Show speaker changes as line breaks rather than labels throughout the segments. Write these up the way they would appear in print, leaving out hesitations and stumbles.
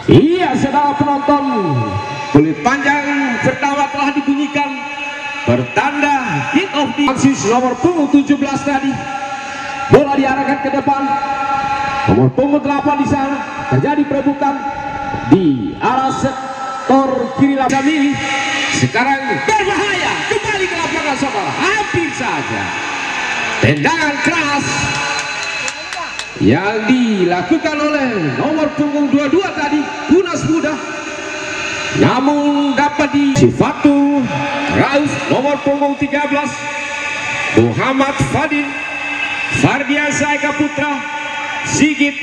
Iya, saudara penonton, kulit panjang pertama telah dibunyikan bertanda hit of the nomor punggung 17 tadi. Bola diarahkan ke depan, nomor punggung 8 di sana terjadi perebutan di arah sektor kiri lapangan. Sekarang berbahaya, kembali ke lapangan saudara, hampir saja tendangan keras yang dilakukan oleh nomor punggung 22 tadi, Tunas Muda, namun dapat di Sifatul Rauf nomor punggung 13, Muhammad Fadil, Fardiansa Eka Putra, Sigit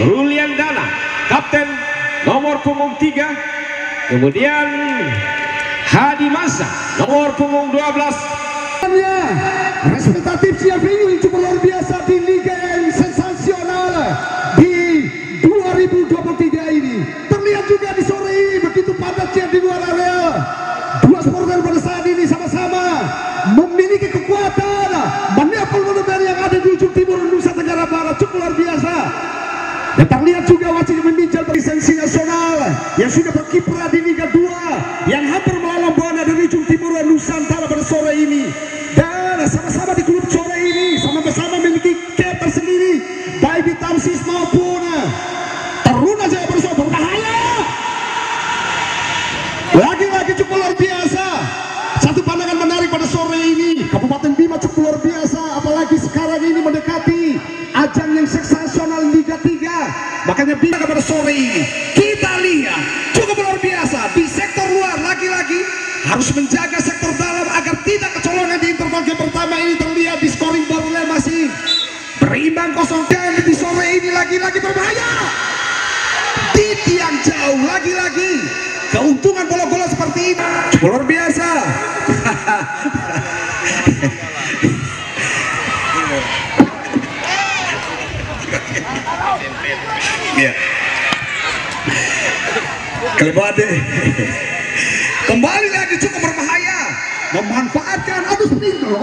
Ruliandana kapten nomor punggung 3, kemudian Hadi Masa nomor punggung 12.
Representatif Siavingu cukup luar biasa di Liga yang sensasional di 2023 ini. Terlihat juga di sore ini begitu padatnya di luar area. Dua supporter pada saat ini sama-sama memiliki kekuatan menepal monumen yang ada di ujung timur Nusa Tenggara Barat, cukup luar biasa. Dan terlihat juga wajib meninjau lisensi nasional yang sudah berkiprah di Liga 2 yang hampir melalang buana dari ujung timur Nusantara pada sore ini. Dan sama-sama di klub sore ini sama-sama memiliki cap tersendiri baik di Tamsis maupun Taruna Jaya bersama berbahaya. Lagi-lagi cukup luar biasa. Satu pandangan menarik pada sore ini, Kabupaten Bima cukup luar biasa, apalagi sekarang ini mendekati ajang yang sensasional Liga 3. Makanya Bima pada sore ini kita lihat cukup luar biasa di sektor luar. Lagi-lagi harus menjaga sektor dalam agar tidak kecolongan di interval game pertama ini. Terlihat di scoring barunya masih berimbang 0. Dan di sore ini lagi-lagi berbahaya di tiang jauh. Lagi-lagi keuntungan bola-bola seperti ini cukup luar biasa. Ya. Kembali lagi cukup berbahaya, memanfaatkan adu sprinter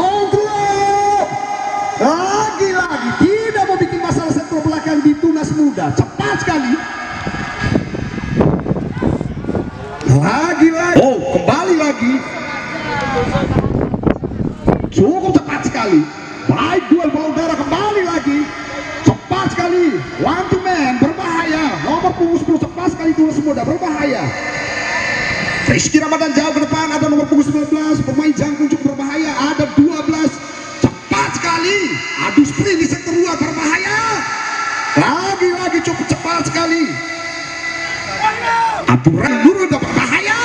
lagi-lagi tidak mau bikin masalah sektor belakang di Tunas Muda. Cepat sekali lagi-lagi, kembali lagi cukup cepat sekali. Baik, duel bola udara kembali lagi cepat sekali, one to man berbahaya, nomor punggung 10 cepat sekali Tunas Muda berbahaya. Rizky Ramadan jauh ke depan, ada nomor punggung 19 pemain jangkung cukup berbahaya, ada 12 cepat sekali, adu sprint di sektor luar berbahaya. Lagi-lagi cukup cepat sekali, aturan dulu udah berbahaya,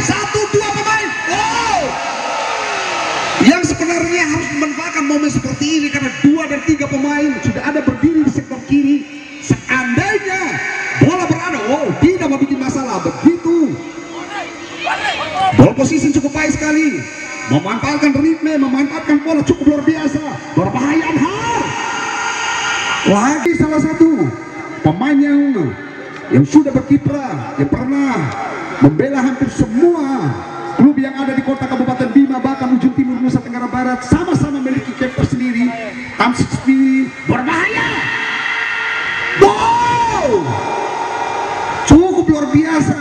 1-2 pemain yang sebenarnya harus memanfaatkan momen seperti ini karena 2 dan 3 pemain sudah ada berdiri di sektor kiri. Seandainya bola berada, tidak mau bikin masalah. Begitu bola posisi cukup baik sekali, memanfaatkan ritme, memanfaatkan bola cukup luar biasa, berbahaya. Lagi salah satu pemain yang sudah berkiprah, yang pernah membela hampir semua klub yang ada di kota Kabupaten Bima bahkan ujung timur Nusa Tenggara Barat, sama-sama memiliki cap tersendiri. Tamsis berbahaya, cukup luar biasa.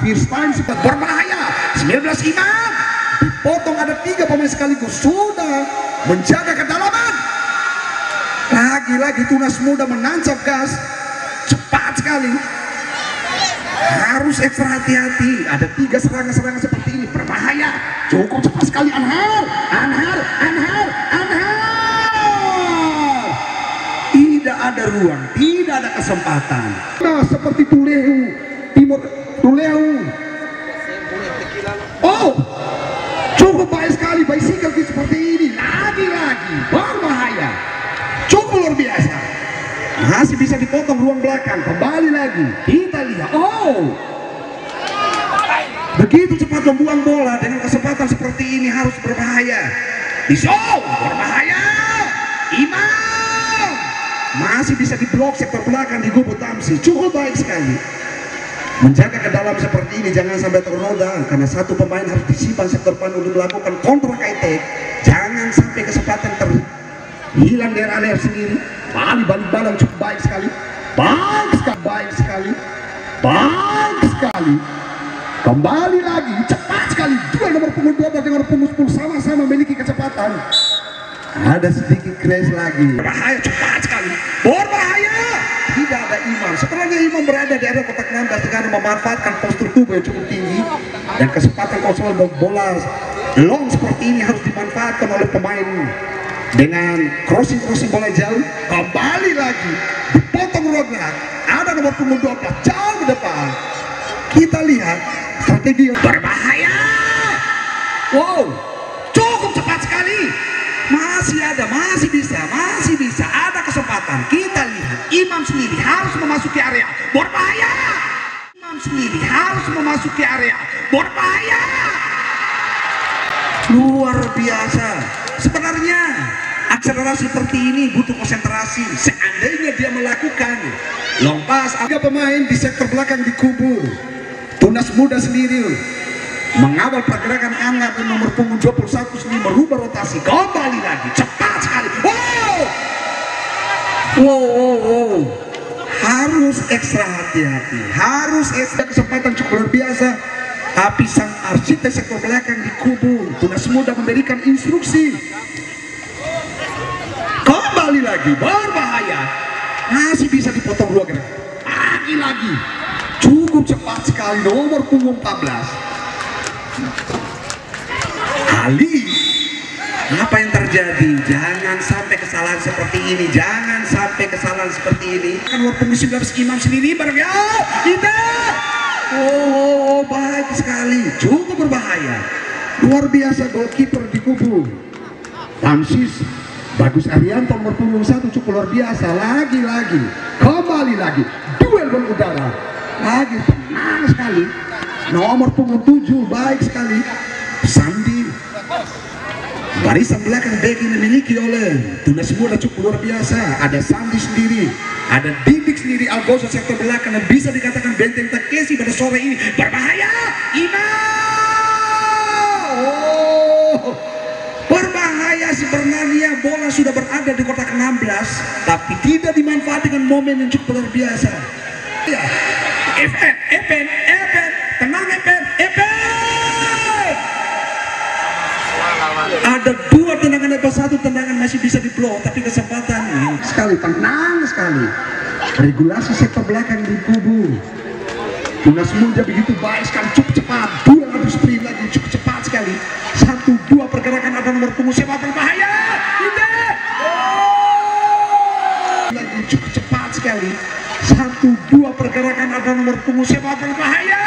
First time sudah berbahaya, 19 Imam dipotong, ada 3 pemain sekaligus, sudah menjaga kedalaman. Lagi-lagi Tunas Muda menancap gas cepat sekali, harus ekstra hati-hati. Ada 3 serangan-serangan seperti ini berbahaya, cukup cepat sekali. Anhar tidak ada ruang, tidak ada kesempatan. Nah, seperti Tulehu cukup baik sekali bicycle seperti ini. Lagi-lagi berbahaya, cukup luar biasa, masih bisa dipotong ruang belakang. Kembali lagi kita lihat, begitu cepat membuang bola dengan kesempatan seperti ini harus berbahaya. Berbahaya, Imam masih bisa diblok sektor belakang di Gubu Tamsi, cukup baik sekali. Menjaga ke dalam seperti ini jangan sampai ternoda karena satu pemain harus disimpan sektor depan untuk melakukan counter attack. Jangan sampai kesempatan terhilang dari area sendiri. Balik balang cukup baik sekali, baik sekali, baik sekali. Kembali lagi, cepat sekali. Duel nomor punggung 12 dengan nomor punggung 10 sama-sama memiliki kecepatan. Ada sedikit crash lagi. Berbahaya, cepat sekali. Berbahaya. Tidak ada Imam. Setelahnya Imam berada di area kotak 16 dengan memanfaatkan postur tubuh yang cukup tinggi dan kesempatan kontrol bola long seperti ini harus dimanfaatkan oleh pemain dengan crossing bola jauh. Kembali lagi dipotong roda. Ada nomor punggung 12 jauh ke depan. Kita lihat strategi berbahaya. Wow, cukup cepat sekali. Masih ada, masih bisa ada kesempatan. Kita lihat Imam sendiri harus memasuki area berbahaya. Imam sendiri harus memasuki area berbahaya. Luar biasa. Sebenarnya akselerasi seperti ini butuh konsentrasi. Seandainya dia melakukan long pass, ada pemain di sektor belakang di kubu Tunas Muda sendiri mengawal pergerakan Angga dan nomor punggung 21 sendiri merubah rotasi. Kembali lagi cepat sekali. Wow. Harus ekstra hati-hati. Harus ekstra kesempatan cukup luar biasa. Tapi sang arsitek sektor belakang di kubu Tunas Muda memberikan instruksi. Kembali lagi berbahaya. Masih bisa dipotong dua gerak. Lagi cukup cepat sekali nomor punggung 14. Ali, apa yang terjadi? Jangan sampai kesalahan seperti ini. Kan nomor punggung 19 Imam sendiri barangnya. Baik sekali, cukup berbahaya. Luar biasa goalkeeper di kubu Tamsis Bagus Arianto nomor punggung 1 cukup luar biasa. Lagi-lagi kembali lagi duel bola udara. Lagi tenang sekali. Nomor punggung 7 baik sekali. Sandi. Barisan belakang back yang dimiliki oleh Tunas Muda cukup luar biasa. Ada Sandi sendiri, ada Didik sendiri, Algoso sektor belakang yang bisa dikatakan benteng Takeshi pada sore ini. Berbahaya. Berbahaya sebenarnya. Bola sudah berada di kotak 16 tapi tidak dimanfaatkan dengan momen yang cukup luar biasa. Epen, tenang Epen. Ada dua tendangan, ada satu tendangan masih bisa di-blow, tapi kesempatan sekali, tenang sekali. Regulasi sektor belakang di kubu Tunas Muda begitu baik sekali, cukup cepat. Duel adu sprint lagi cukup cepat sekali. 1-2 pergerakan ada nomor punggung siapa berbahaya. Lagi cukup cepat sekali. 1-2 pergerakan ada nomor punggung siapa berbahaya.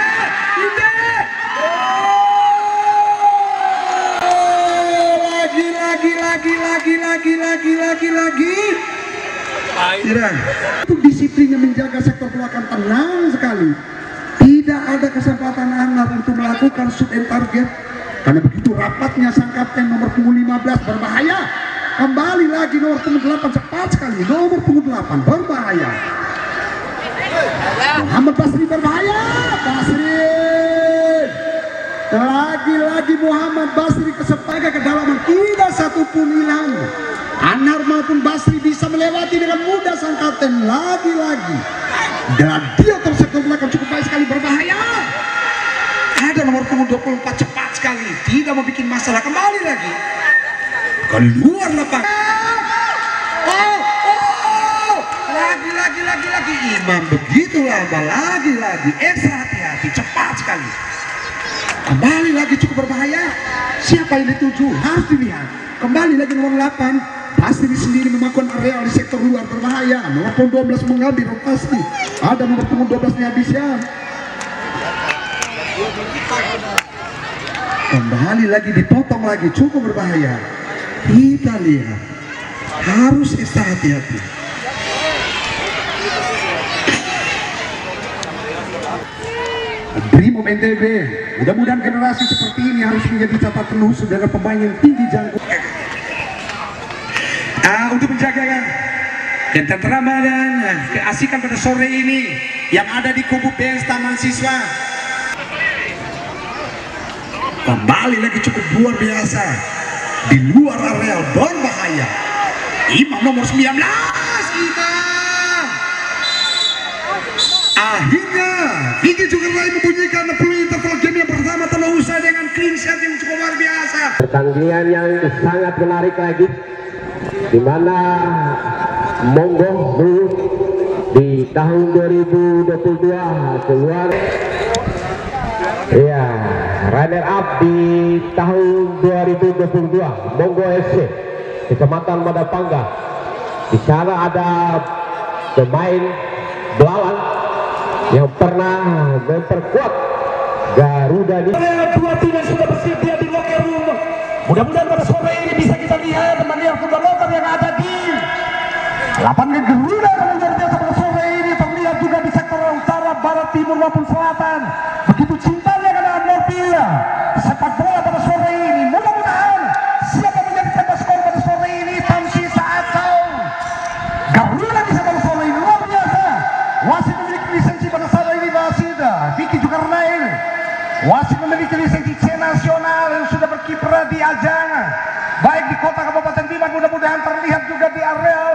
Lagi. Untuk disiplinnya menjaga sektor belakang tenang sekali. Tidak ada kesempatan Anwar untuk melakukan shoot and target karena begitu rapatnya sang kapten nomor punggung 15 berbahaya. Kembali lagi nomor punggung 8 cepat sekali. Nomor punggung 8 berbahaya. Muhammad Basri berbahaya. Lagi-lagi Muhammad Basri kesempatan kedalaman tidak satupun hilang. Anar maupun Basri bisa melewati dengan mudah sang kapten. Lagi-lagi dan dia tersektor belakang cukup baik sekali berbahaya. Ada nomor punggung 24 cepat sekali, tidak membuat masalah. Kembali lagi keluar lapangan. Lagi Imam begitu lama. Lagi ekstra hati-hati, cepat sekali. Kembali lagi cukup berbahaya. Siapa yang dituju harus dilihat. Kembali lagi nomor 8 Basri sendiri memakan area di sektor luar berbahaya. Nomor punggung 12 mengambil rotasi. Ada nomor punggung 12 nya Abisya. Kembali lagi dipotong lagi cukup berbahaya. Kita lihat harus ekstra hati-hati. Brimob NTB, mudah-mudahan generasi seperti ini harus menjadi catatan khusus dengan pemain yang tinggi jangkau. Untuk menjaga ketentraman dan keasikan pada sore ini yang ada di kubu BS Taman Siswa. Kembali lagi cukup luar biasa di luar area berbahaya. Imam nomor 19 Imam. Akhirnya Vicky Zulkarnain membunyikan peluit interval game yang pertama telah usai dengan clean set yang cukup luar biasa.
Pertandingan yang sangat menarik lagi, di mana Monggo Blue di tahun 2022 keluar, ya, runner up di tahun 2022 Monggo FC Kecamatan Madapangga. Di sana ada pemain Belawan yang pernah memperkuat Garuda di
Dua tim yang sudah bersedia di locker room. Mudah-mudahan pada sore ini bisa kita lihat teman-teman football locker yang ada di lapangan Garuda. Luar biasa pada sore ini terlihat juga di sektor utara, barat, timur maupun selatan. Begitu cintanya kepada mobil sepak bola pada sore ini. Mudah-mudahan siapa menjadi tembak skor pada sore ini, Tamsis atau Garuda bisa pada sore ini. Luar biasa. Wasit memiliki lisensi pada sore ini, wasit Vicky Zulkarnain. Wasit memiliki lisensi C nasional yang sudah berkiprah di ajang baik di kota Kabupaten Bima. Mudah-mudahan terlihat juga di areal.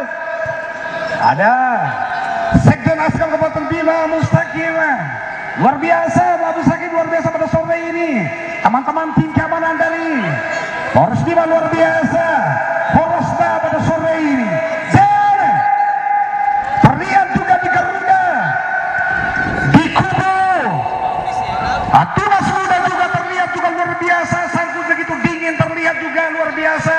Ada Sekjen Askam Kabupaten Bima, Mustaqim. Luar biasa, Pak Mustaqim luar biasa pada sore ini. Teman-teman tim keamanan dari Polres Bima luar biasa. Polresda pada sore ini. Dan terlihat juga di Garuda, di Kubu Tunas Muda juga terlihat juga luar biasa. Sangkut begitu dingin terlihat juga luar biasa.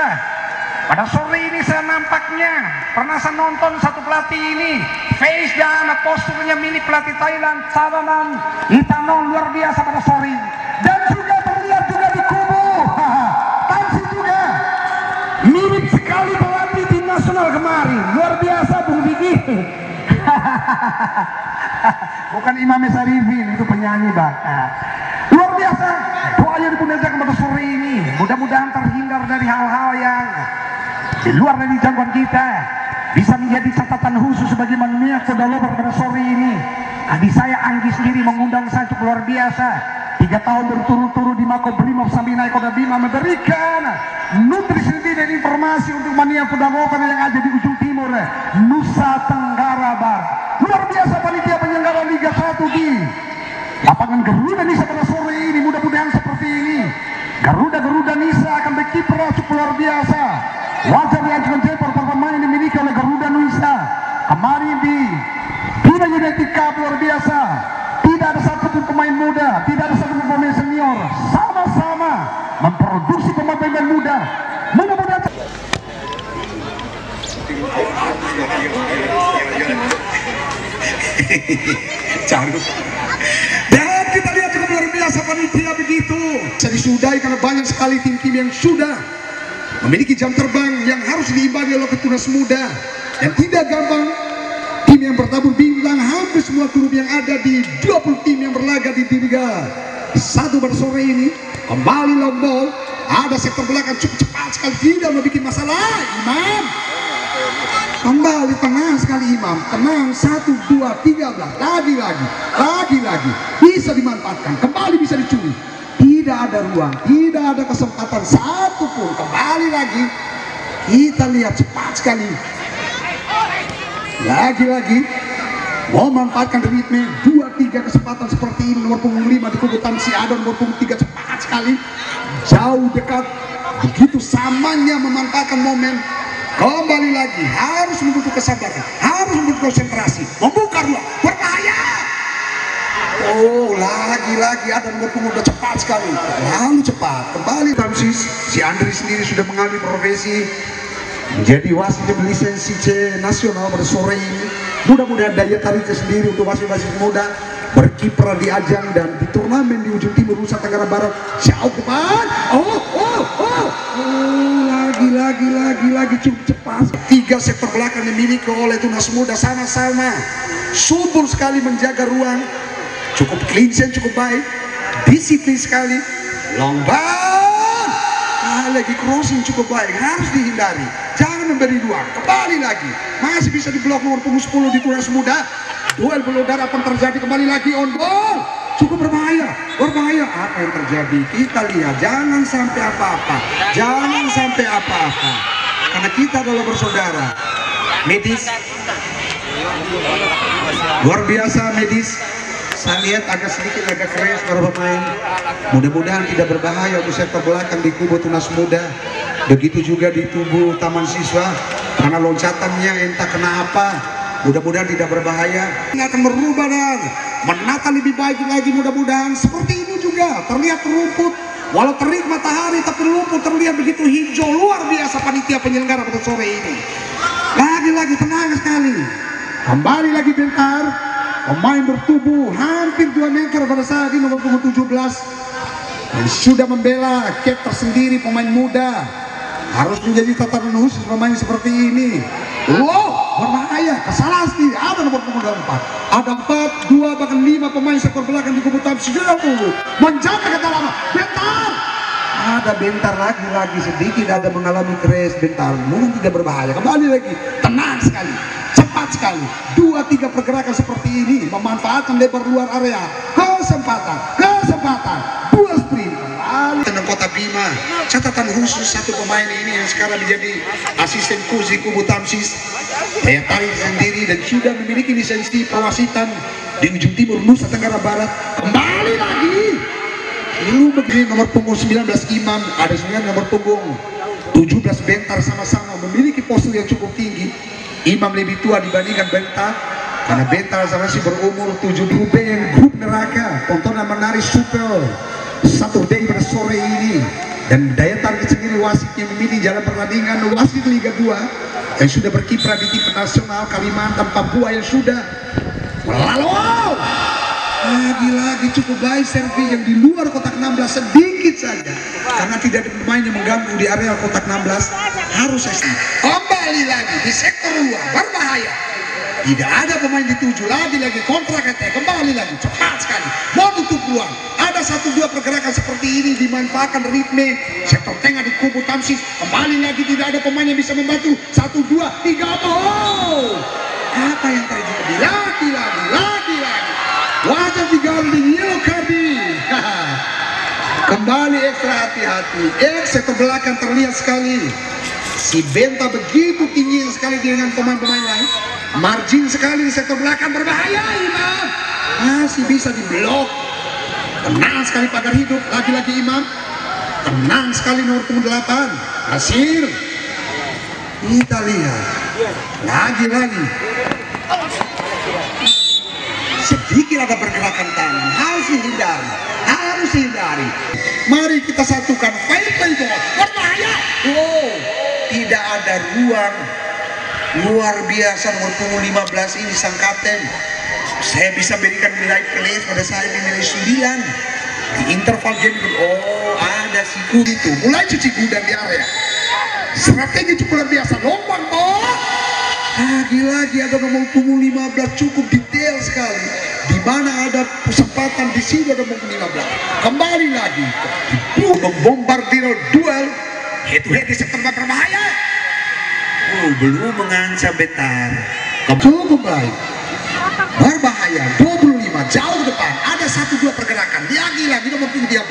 Pada sore ini saya nampaknya pernah saya nonton satu pelatih ini, face dan posturnya milik pelatih Thailand, Saranan Itanon, luar biasa pada sore ini. Dan juga terlihat juga di kubu Tamsi juga mirip sekali pelatih tim nasional kemarin, luar biasa Bung Vicky. Bukan Imam Sarifin, itu penyanyi Bang. Luar biasa doa yang dipanjatkan pada sore ini, mudah-mudahan terhindar dari hal-hal yang di luar dari jangkauan kita, bisa menjadi catatan khusus bagi manusia Kodalover pada sore ini. Adik saya Anggi sendiri mengundang saya cukup luar biasa. 3 tahun berturut-turut di Makobrimob sampai naik Kota Bima, memberikan nutrisi dan informasi untuk mania Kodalover yang ada di ujung timur Nusa Tenggara Barat. Luar biasa panitia penyelenggara Liga 1 di lapangan Garuda Nisa pada sore ini. Mudah-mudahan seperti ini Garuda Nisa akan berkiprah cukup luar biasa. Wajar diajukan Jepor performa yang dimiliki oleh Garuda Nisa kemarin di Bina United Cup luar biasa. Tidak ada satupun pemain muda, tidak ada satupun pemain senior, sama-sama memproduksi pemain-pemain muda. Mudah-mudahan dan kita lihat cukup luar biasa panitia begitu. Bisa disudahi karena banyak sekali tim-tim yang sudah memiliki jam terbang yang harus diimbangi oleh Tunas Muda. Dan tidak gampang tim yang bertabur bintang, hampir semua klub yang ada di 20 tim yang berlaga di Liga 1 pada sore ini. Kembali long ball, ada sektor belakang cukup cepat sekali, tidak membuat masalah. Imam kembali tenang sekali, Imam tenang, 1, 2, 13 lagi bisa dimanfaatkan, kembali bisa dicuri. Tidak ada ruang, tidak ada kesempatan satupun. Kembali lagi kita lihat cepat sekali. Lagi-lagi mau memanfaatkan ritme 2-3 kesempatan seperti ini. Nomor punggung 5 di kubu Tamsi Adon, nomor punggung 3 cepat sekali, jauh dekat. Begitu samanya memanfaatkan momen. Kembali lagi harus membutuhkan kesabaran, harus membutuhkan konsentrasi, membuka ruang, berbahaya. Oh, lagi-lagi ada nomor punggung udah cepat sekali, terlalu cepat. Kembali Tamsis, si Andri sendiri sudah mengambil profesi menjadi wasit berlisensi C nasional pada sore ini. Mudah-mudahan daya tariknya sendiri untuk wasit-wasit muda berkiprah di ajang dan di turnamen di ujung timur Nusa Tenggara Barat. Jauh depan, lagi cukup cepat. 3 sektor belakang dimiliki oleh Tunas Muda, sama-sama subur sekali menjaga ruang. Cukup clean sheet, cukup baik, disiplin sekali. Long ball, lagi crossing cukup baik, harus dihindari, jangan memberi ruang. Kembali lagi, masih bisa diblok nomor punggung 10 di Tunas Muda. Duel beludar akan terjadi, kembali lagi on ball, cukup berbahaya. Apa yang terjadi? Kita lihat, jangan sampai apa-apa, karena kita adalah bersaudara. Medis Luar biasa medis. Saya lihat sedikit agak keras para pemain. Mudah-mudahan tidak berbahaya untuk sektor belakang di kubu Tunas Muda. Begitu juga di tubuh Taman Siswa, karena loncatannya entah kenapa. Mudah-mudahan tidak berbahaya. Ini akan merubah dan menata lebih baik lagi mudah-mudahan. Seperti ini juga terlihat rumput, walau terik matahari tapi rumput terlihat begitu hijau. Luar biasa panitia penyelenggara pada sore ini. Lagi-lagi tenang sekali. Kembali lagi bentar. Pemain bertubuh hampir 2 meter pada saat ini nomor punggung 17 dan sudah membela cap tersendiri. Pemain muda harus menjadi tatanan khusus pemain seperti ini. Berbahaya, kesalahan sendiri. Ada nomor punggung 4, ada 4, 2 bahkan 5 pemain sektor belakang di kubu Tamsis sudah menjaga kedalaman. Bentar, ada bentar lagi sedikit ada mengalami crash. Bentar, mungkin tidak berbahaya. Kembali lagi, tenang sekali, cepat sekali. 2-3 pergerakan seperti ini memanfaatkan lebar luar area. Kesempatan 2 sprint kembali. Tentang Kota Bima, catatan khusus satu pemain ini yang sekarang menjadi asisten coach di kubu Tamsis, daya tarik sendiri dan sudah memiliki lisensi pewasitan di ujung timur Nusa Tenggara Barat. Kembali lagi lu begini, nomor punggung 19 Imam, ada 9 nomor punggung 17 Bentar, sama-sama memiliki postur yang cukup tinggi. Imam lebih tua dibandingkan Bentar karena Bentar masih berumur 70. B yang grup neraka, tontonan menarik super Saturday pada sore ini. Dan daya tarik sendiri wasit yang memilih jalan pertandingan, wasit Liga 2 yang sudah berkiprah di tim nasional Kalimantan, Papua yang sudah lalu lagi-lagi cukup baik servis yang di luar kotak 16 sedikit saja karena tidak ada pemain yang mengganggu di area kotak 16. Harus kembali lagi di sektor luar, berbahaya. Tidak ada pemain dituju, lagi-lagi kontra kete, kembali lagi cepat sekali mau tutup ruang. Ada 1-2 pergerakan seperti ini dimanfaatkan ritme sektor tengah di kubu Tamsis. Kembali lagi tidak ada pemain yang bisa membantu. 1, 2, 3. Apa yang terjadi? Lagi-lagi wajah diganding yellow carding. Kembali ekstra hati-hati. Sektor belakang terlihat sekali si Benta begitu tinggi sekali dengan pemain-pemain lain. Margin sekali di sektor belakang, berbahaya. Imam masih bisa diblok. Tenang sekali pagar hidup. Lagi-lagi Imam tenang sekali nomor punggung 8 Nasir. Kita lihat lagi-lagi sedikit ada pergerakan tangan, harus dihindari. Mari kita satukan, play ball, berbahaya. Tidak ada ruang. Luar biasa nomor punggung 15 ini sang kapten. Saya bisa berikan nilai place pada saat ini nilai 9 di interval game. Ada si itu mulai cuci gudang di area. Strategi cukup luar biasa, lompang lagi-lagi ada nomor punggung 15 cukup detail sekali. Di mana ada kesempatan di sini ada nomor 15. Kembali lagi membombardir duel head to head di sektor berbahaya. Belum mengancam Bentar. Cukup baik. Berbahaya 25 jauh ke depan. Ada 1-2 pergerakan. Lagi-lagi nomor punggung 13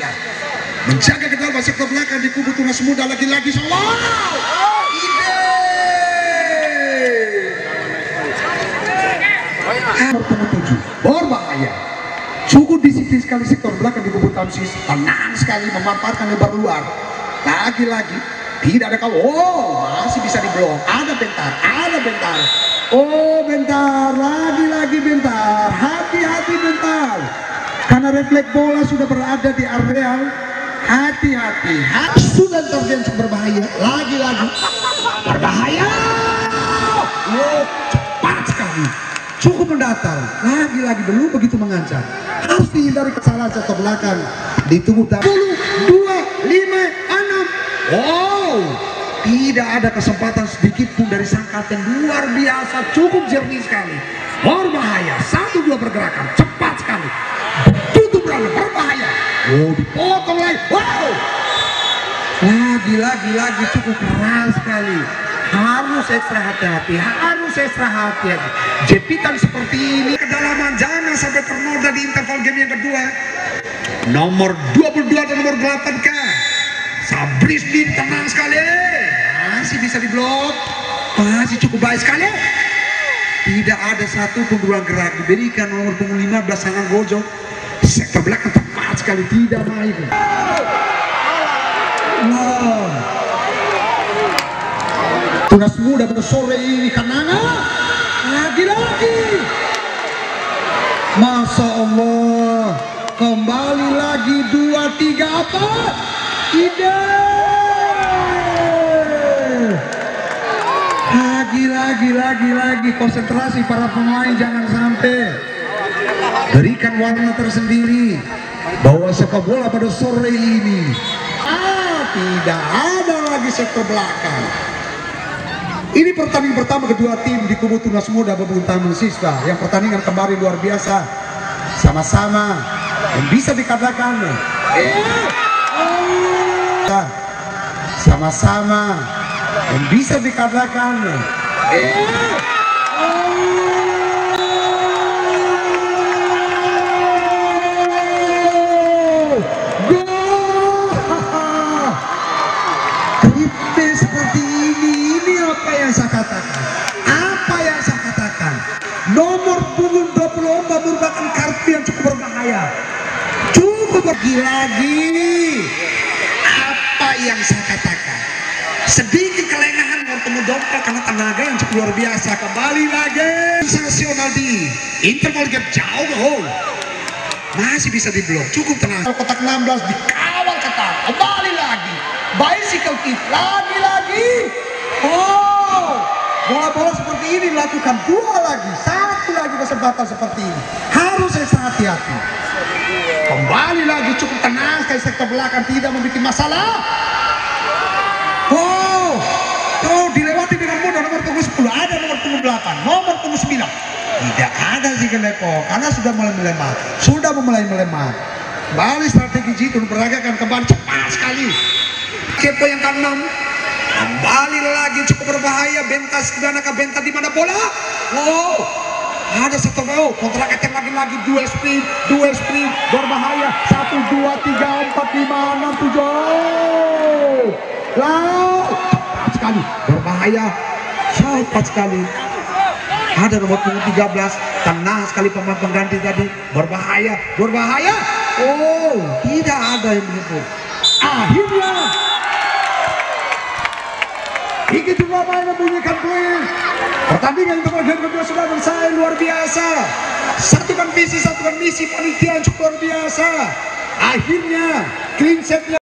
menjaga ke dalam sektor belakang di kubu Tunas Muda. Lagi-lagi nomor punggung 7 berbahaya. Cukup disiplin sekali sektor belakang di kubu Tamsis. Tenang sekali memanfaatkan lebar luar. Lagi-lagi tidak ada kalau masih bisa diblok. Ada Bentar. Bentar, lagi-lagi Bentar. Hati-hati Bentar. Karena refleks bola sudah berada di area. Hati-hati. Sudah terjadi berbahaya. Lagi-lagi berbahaya. Cepat sekali. Cukup mendatar. Lagi-lagi belum begitu mengancam. Harus dihindari kesalahan sektor belakang di tubuh 10, 2, 5, 6. Tidak ada kesempatan sedikit pun dari sang kapten. Luar biasa, cukup jernih sekali. Berbahaya, 1-2 pergerakan cepat sekali. Tutup lalu, berbahaya. Dipotong lagi. Lagi cukup keras sekali. Harus ekstra hati-hati. Jepitan seperti ini kedalaman, jangan sampai ternoda di interval game yang kedua. Nomor 22 dan nomor 8 Sabris Din tenang sekali, masih bisa diblok, masih cukup baik sekali. Tidak ada satu pun ruang gerak diberikan nomor punggung 15 Sangang Gojo. Sektor belakang tepat sekali, tidak main. Wow. Tunas muda pada sore ini Kananga lagi-lagi. Masya Allah, kembali lagi 2-3 apa? Lagi konsentrasi para pemain, jangan sampai berikan warna tersendiri bahwa sepak bola pada sore ini tidak ada lagi sektor belakang. Ini pertandingan pertama kedua tim di kubu Tunas Muda Babung Taman Sista yang pertandingan kembali luar biasa, sama-sama dan bisa dikatakan sama-sama dan bisa dikatakan seperti ini apa yang saya katakan, nomor punggung 24 merupakan kartu yang cukup berbahaya, lagi apa yang saya katakan, sedikit kelengahan bertemu dompet karena tenaga yang cukup luar biasa. Kembali lagi sensasional di interval gap jauh ke hole, masih bisa diblok, cukup tenang. Kotak 16 dikawal ketat, kembali lagi bicycle kick lagi. Oh, bola-bola seperti ini dilakukan, satu lagi kesempatan seperti ini, harus extra hati-hati. Kembali lagi cukup tenang sekali, sektor belakang tidak membuat masalah. Oh, dilewati dengan mudah nomor punggung 10, ada nomor punggung 8, nomor punggung 9. Tidak ada Zigen Lepo karena sudah mulai melemah. Kembali strategi jitu diperagakan kembali cepat sekali. Kepo yang ke-6 kembali lagi cukup berbahaya. Bentas di mana bola? Wow, ada satu kontra attack lagi dua sprint berbahaya. 1 2 3 4 5 6 7. Cepat sekali berbahaya, cepat sekali. Ada nomor punggung 13, tenang sekali pemain pengganti tadi, berbahaya. Oh, tidak ada yang menyebut. Akhirnya begitu ramai membunyikan peluit. Pertandingan untuk bagian kedua sudah selesai, luar biasa. Satukan visi, satukan misi, panitia yang cukup luar biasa. Akhirnya clean set.